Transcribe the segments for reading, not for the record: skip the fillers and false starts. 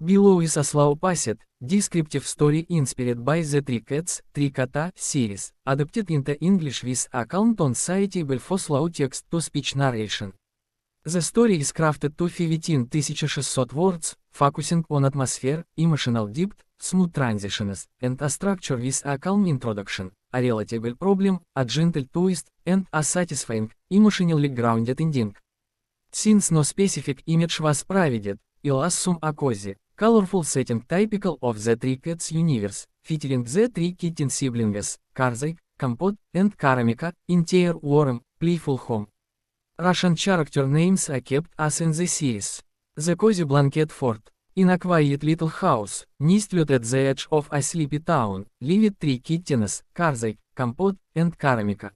Below is a slow paced, descriptive story inspired by the Три Кота series, adapted into English with a content suitable for slow text-to-speech narration. The story is crafted to 15,600 words, focusing on atmosphere, emotional depth, smooth transitions, and a structure with a calm introduction, a relatable problem, a gentle twist, and a satisfying, emotionally grounded ending. Since no specific image was provided, I'll assume a cozy, colorful setting typical of the Three Cats universe, featuring the three kitten siblings, Korжик, Компот, and Карамелька, entire warm, playful home. Russian character names are kept as in the series. The cozy blanket fort. In a quiet little house, nestled at the edge of a sleepy town, lived three kittens, Korжик, Компот, and Карамелька.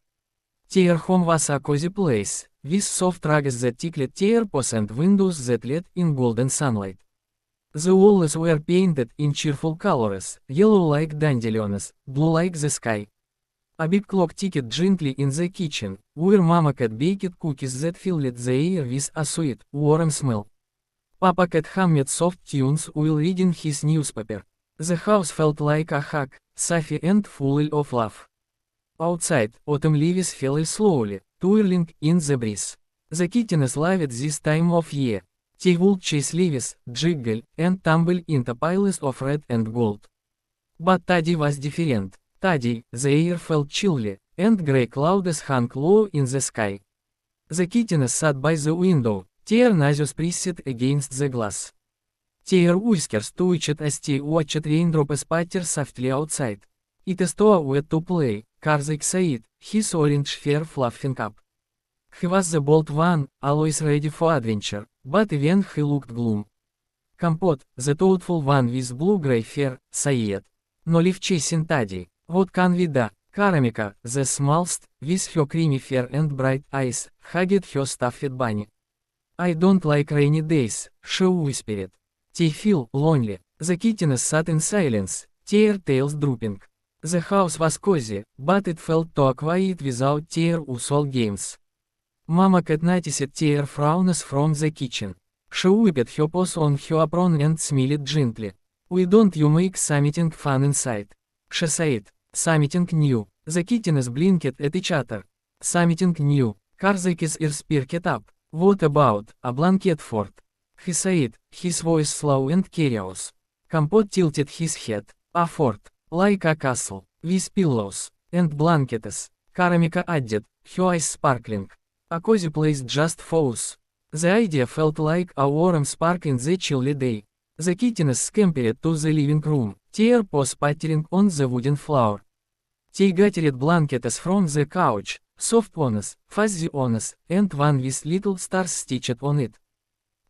Their home was a cozy place, with soft rugs that tickled their paws and windows that let in golden sunlight. The walls were painted in cheerful colors, yellow like dandelions, blue like the sky. A big clock ticked gently in the kitchen, where Mama Cat baked cookies that filled the air with a sweet, warm smell. Papa Cat hummed soft tunes while reading his newspaper. The house felt like a hug, safe and full of love. Outside, autumn leaves fell slowly, twirling in the breeze. The kittens loved this time of year. They would chase leaves, jiggle, and tumble into piles of red and gold. But Teddy was different. Teddy, the air felt chilly, and grey clouds hung low in the sky. The kittens sat by the window, their noses pressed against the glass. Their whiskers twitched as they watched raindrops patter softly outside. It is too wet to play, Korжик said, his orange fur fluffing up. He was the bold one, always ready for adventure, but even he looked gloom. Компот, the thoughtful one with blue-grey fur, said, "No leave chasing Teddy. What can we do?" Карамелька, the smallest, with her creamy fur and bright eyes, hugged her stuffed bunny. "I don't like rainy days," she whispered. "They feel lonely." The kittens sat in silence, their tails drooping. The house was cozy, but it felt too quiet without their usual games. Mama Cat noticed their frowns from the kitchen. She wiped her paws on her apron and smiled gently. "Why don't you make something fun inside?" she said. "Something new." The kittens blinked at each other. "Something new." Korжik's ears perked up. "What about a blanket fort?" he said, his voice slow and curious. Компот tilted his head. "A fort, like a castle, with pillows and blankets," Карамелька added, her eyes sparkling. "A cozy place just for us." The idea felt like a warm spark in the chilly day. The kittens scampered to the living room, their paws pattering on the wooden floor. They gathered blankets from the couch, soft ones, fuzzy ones, and one with little stars stitched on it.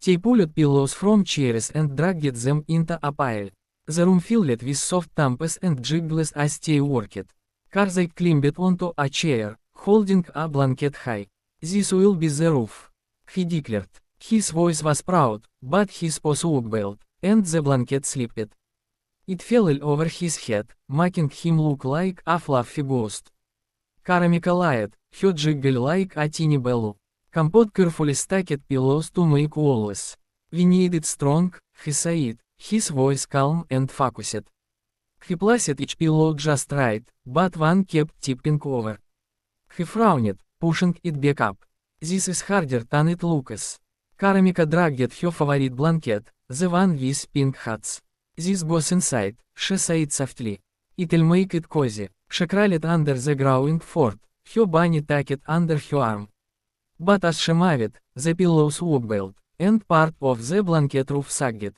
They pulled pillows from chairs and dragged them into a pile. The room filled with soft tampons and jiggles as they worked. Korжik climbed onto a chair, holding a blanket high. "This will be the roof," he declared. His voice was proud, but his paws wobbled, and the blanket slipped. It fell over his head, making him look like a fluffy ghost. Карамелька lied, her jiggle like a teeny bellow. Компот carefully stacked pillows to make walls. "We need it strong," he said, his voice calm and focused. He placed each pillow just right, but one kept tipping over. He frowned, pushing it back up. "This is harder than it looks." Карамелька dragged her favorite blanket, the one with pink hats. "This goes inside," she said softly. "It'll make it cozy." She crawled under the growing fort, her bunny tucked under her arm. But as she moved, the pillows wobbled, and part of the blanket roof sagged.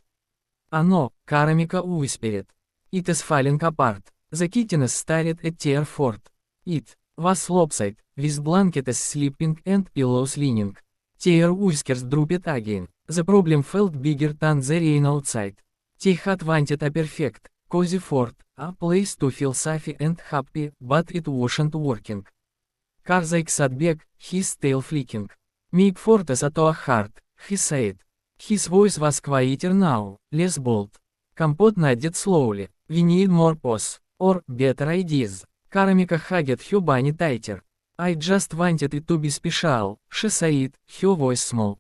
"Oh no," Карамелька whispered. "It is falling apart." The kittens stared at their fort. It was lopsided, with blankets slipping and pillows leaning. Their whiskers drooped again. The problem felt bigger than the rain outside. They had wanted a perfect, cozy fort, a place to feel safe and happy, but it wasn't working. Korжik sat back, his tail flicking. "Make forts at our heart," he said. His voice was quieter now, less bold. Компот nodded slowly. "We need more paws, or better ideas." Карамелька hugged her bunny tighter. "I just wanted it to be special," she said, her voice small.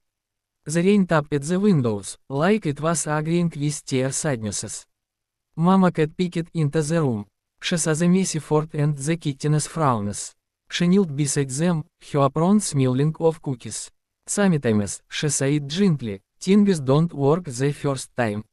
The rain tapped the windows, like it was agreeing with their sadnesses. Mama cat peeked into the room. She saw the messy fort and the kitten's frowns. She knelt beside them, her apron smelling of cookies. Sometimes, she said gently, things don't work the first time.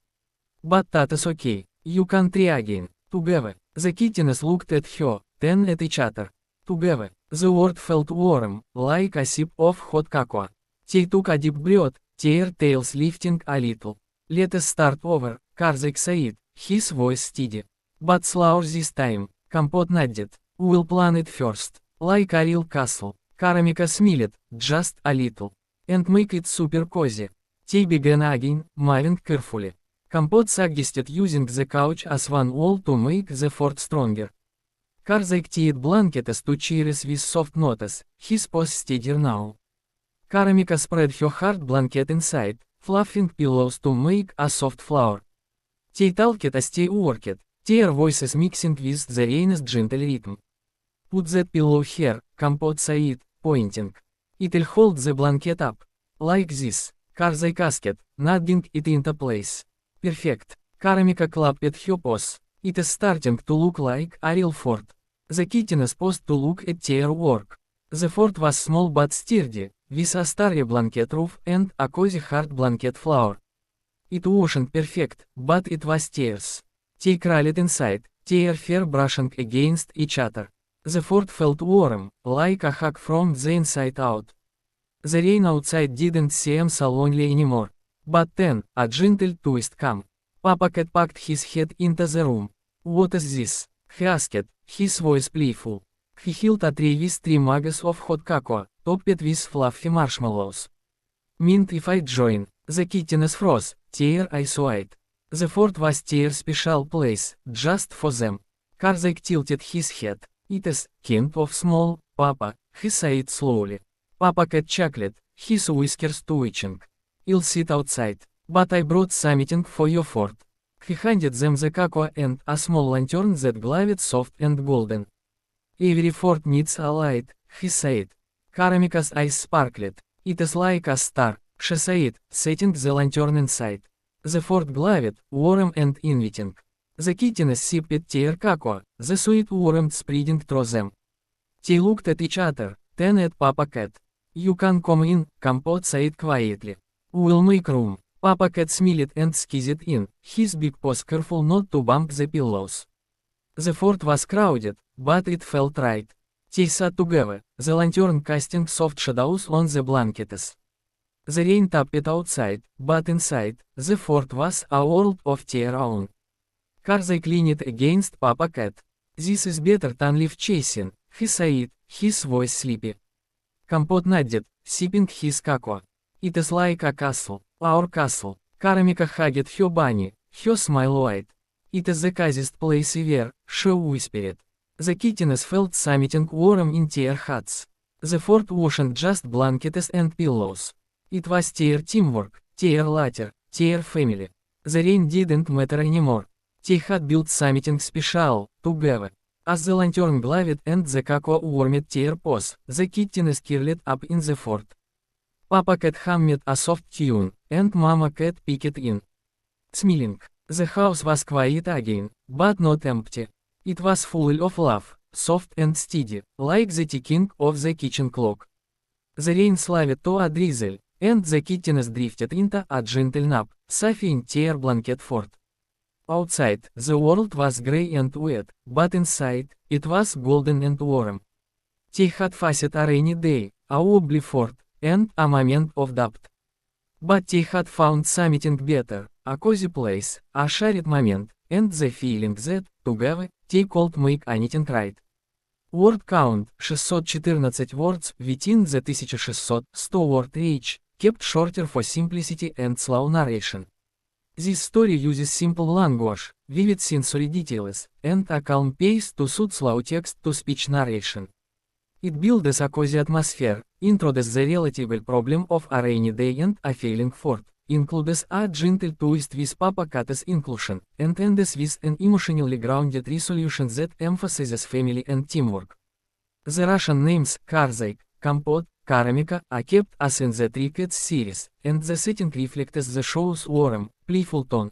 But that is okay, you can try again. Together, the kittens looked at her, then at each other. Together, the world felt warm, like a sip of hot cocoa. They took a deep breath, their tails lifting a little. Let us start over, Korжik said, his voice steady. But slower this time. Компот nodded. We'll plan it first. Like a real castle. Карамелька smiled, just a little. And make it super cozy. They began again, moving carefully. Компот suggested using the couch as one wall to make the fort stronger. Korжik tied blankets to chairs with soft notes, his paws steadier now. Карамелька spread her hard blanket inside, fluffing pillows to make a soft floor. They talked as they worked, their voices mixing with the rain's gentle rhythm. Put that pillow here, Компот said, pointing. It'll hold the blanket up. Like this, Korжik asked, nodding it into place. Perfect. Карамелька clapped her paws. It is starting to look like a real fort. The kittens paused to look at their work. The fort was small but sturdy, with a starry blanket roof and a cozy hard blanket floor. It wasn't perfect, but it was theirs. They crawled inside, their fur brushing against each other. The fort felt warm, like a hug from the inside out. The rain outside didn't seem so lonely anymore. But then, a gentle twist came. Papa Cat packed his head into the room. What is this? He asked, his voice playful. He held a tray with 3 mugs of hot cocoa, topped with fluffy marshmallows. Mint if I join. The kittens froze, their eyes wide. The fort was their special place, just for them. Korжik tilted his head. It is kind of small, Papa, he said slowly. Papa Cat chuckled, his whiskers twitching. I'll sit outside, but I brought something for your fort. He handed them the cocoa and a small lantern that glowed soft and golden. Every fort needs a light, he said. Karamika's eyes sparkled. It is like a star, she said, setting the lantern inside. The fort glowed, warm and inviting. The kittens sipped their cocoa, the sweet warmth spreading through them. They looked at each other, then at Papa Cat. You can come in, Компот said quietly. We'll make room. Papa Cat smiled and skizzed in, his big paws careful not to bump the pillows. The fort was crowded, but it felt right. They sat together, the lantern casting soft shadows on the blankets. The rain tapped outside, but inside, the fort was a world of their own. Korжik leaned against Papa Cat. This is better than life chasing, he said, his voice sleepy. Компот nodded, sipping his cocoa. It is like a castle, our castle. Карамелька hugged her bunny, her smile wide. It is the coziest place ever, she whispered. The kittens felt something warm in their hearts. The fort wasn't just blankets and pillows. It was their teamwork, their laughter, their family. The rain didn't matter anymore. They had built something special, together. As the lantern glowed and the cocoa warmed their paws, the kittens curled up in the fort. Papa Cat hummed a soft tune, and Mama Cat peeked in. Smiling. The house was quiet again, but not empty. It was full of love, soft and steady, like the ticking of the kitchen clock. The rain slowed to a drizzle, and the kittens drifted into a gentle nap, safe in their blanket fort. Outside, the world was grey and wet, but inside, it was golden and warm. They had faced a rainy day, a wobbly fort, and a moment of doubt. But they had found something better, a cozy place, a shared moment, and the feeling that, together, they could make anything right. Word count, 614 words within the 1600 word range, kept shorter for simplicity and slow narration. This story uses simple language, vivid sensory details, and a calm pace to suit slow text-to-speech narration. It builds a cozy atmosphere, introduces the relatable problem of a rainy day and a failing fort, includes a gentle twist with Papa Cat's inclusion, and ends with an emotionally grounded resolution that emphasizes family and teamwork. The Russian names Korжik, Компот, Карамелька, a kept us in the Три Кота series, and the setting reflects the show's warm, playful tone.